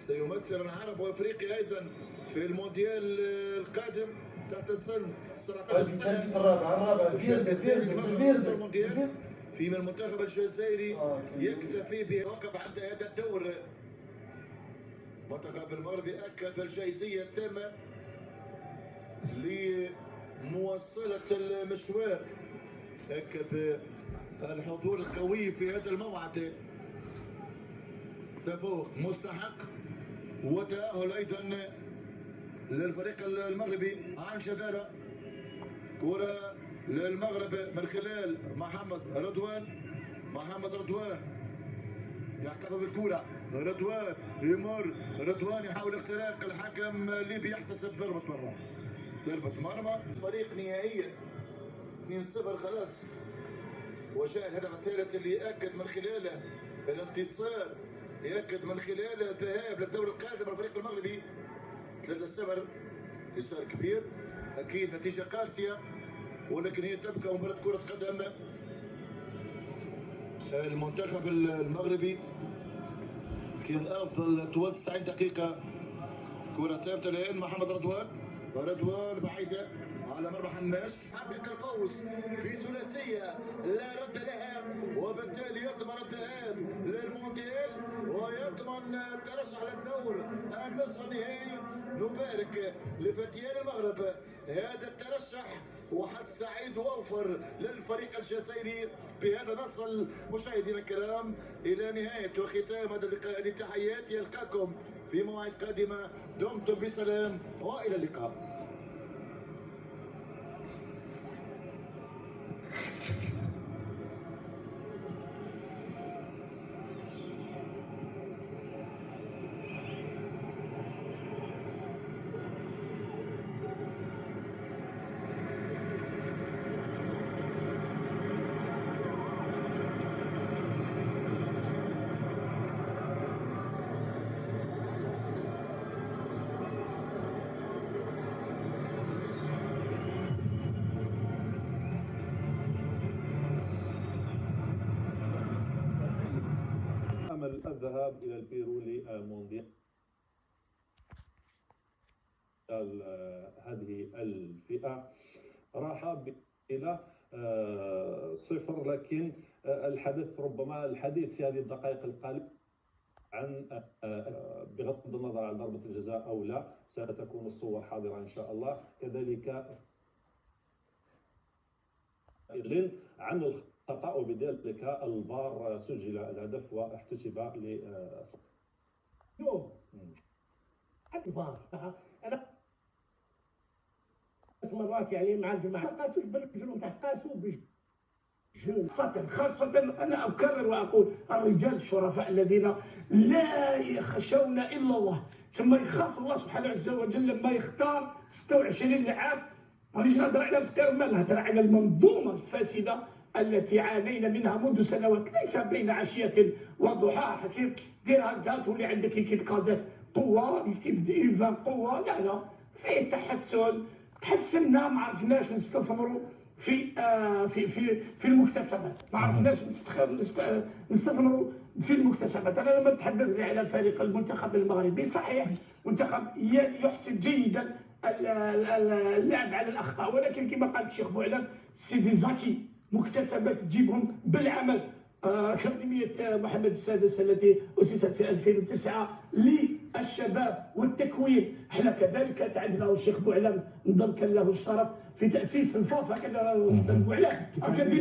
سيمثل العرب وافريقيا ايضا في المونديال القادم تحت السن 17 سنه. الرابع فيما المنتخب الجزائري يكتفي بوقف عند هذا الدور. المنتخب المغربي اكد الجاهزيه التامه لمواصله المشوار، اكد الحضور القوي في هذا الموعد، تفوق مستحق وتأهل ايضا للفريق المغربي عن جدارة. كرة للمغرب من خلال محمد رضوان يحتفظ بالكرة، رضوان يمر، رضوان يحاول اختراق الحكم الليبي يحتسب ضربة مرمى. فريق نهائيا 2-0 خلاص، وجاء الهدف الثالث اللي يأكد من خلاله الانتصار، يأكد من خلاله الذهاب للدور القادم الفريق المغربي 3-0. انتصار كبير اكيد، نتيجة قاسية، ولكن هي تبقى مباراة كرة قدم. المنتخب المغربي كان افضل طوال 90 دقيقة. كرة ثابتة الان محمد رضوان بعيدة على مرمى حماس، حقق الفوز بثلاثية لا رد لها، وبالتالي يضمن الذهاب للمونديال ويضمن الترشح للدور النصف النهائي. نبارك لفتيان المغرب هذا الترشح، وحد سعيد واوفر للفريق الجزائري. بهذا نصل مشاهدينا الكرام الى نهايه وختام هذا اللقاء. هذه تحياتي، يلقاكم في مواعيد قادمه، دمتم بسلام والى اللقاء. الذهاب إلى البيرو للمونديال هذه الفئة راح إلى 0، لكن ربما الحديث في هذه الدقائق القليلة عن بغض النظر عن ضربة الجزاء أو لا، ستكون الصور حاضرة إن شاء الله. كذلك عن الخطأ، وبذلك الفار سجل الهدف واحتسب اليوم الفار. انا مرات يعني مع الجماعه ما قاسوش بالجنون تاع، قاسوا بالجنون. خاصة انا اكرر واقول الرجال الشرفاء الذين لا يخشون الا الله، ثم يخاف الله سبحانه عز وجل لما يختار 26 لاعب. مانيش نهضر على سكر مال، نهضر على المنظومه الفاسده التي عانينا منها منذ سنوات، ليس بين عشية وضحاها. حكيم دير هكذا تولي عندك كيف قادات قوة، يكتب إيفان قوة، لا فيه تحسن، تحسنا، ما عرفناش نستثمروا في المكتسبات، ما عرفناش نستثمروا في المكتسبات. انا لما تحدثت على فريق المنتخب المغربي، صحيح منتخب يحسن جيدا اللعب على الاخطاء، ولكن كما قال الشيخ بوعلان سيدي زكي، مكتسبات تجيبهم بالعمل. أكاديمية محمد السادس التي أسست في 2009 للشباب والتكوين، احنا كذلك عندنا الشيخ بوعلان نظن كان له الشرف في تأسيس الفوف، هكذا أستاذ بوعلان أكاديمية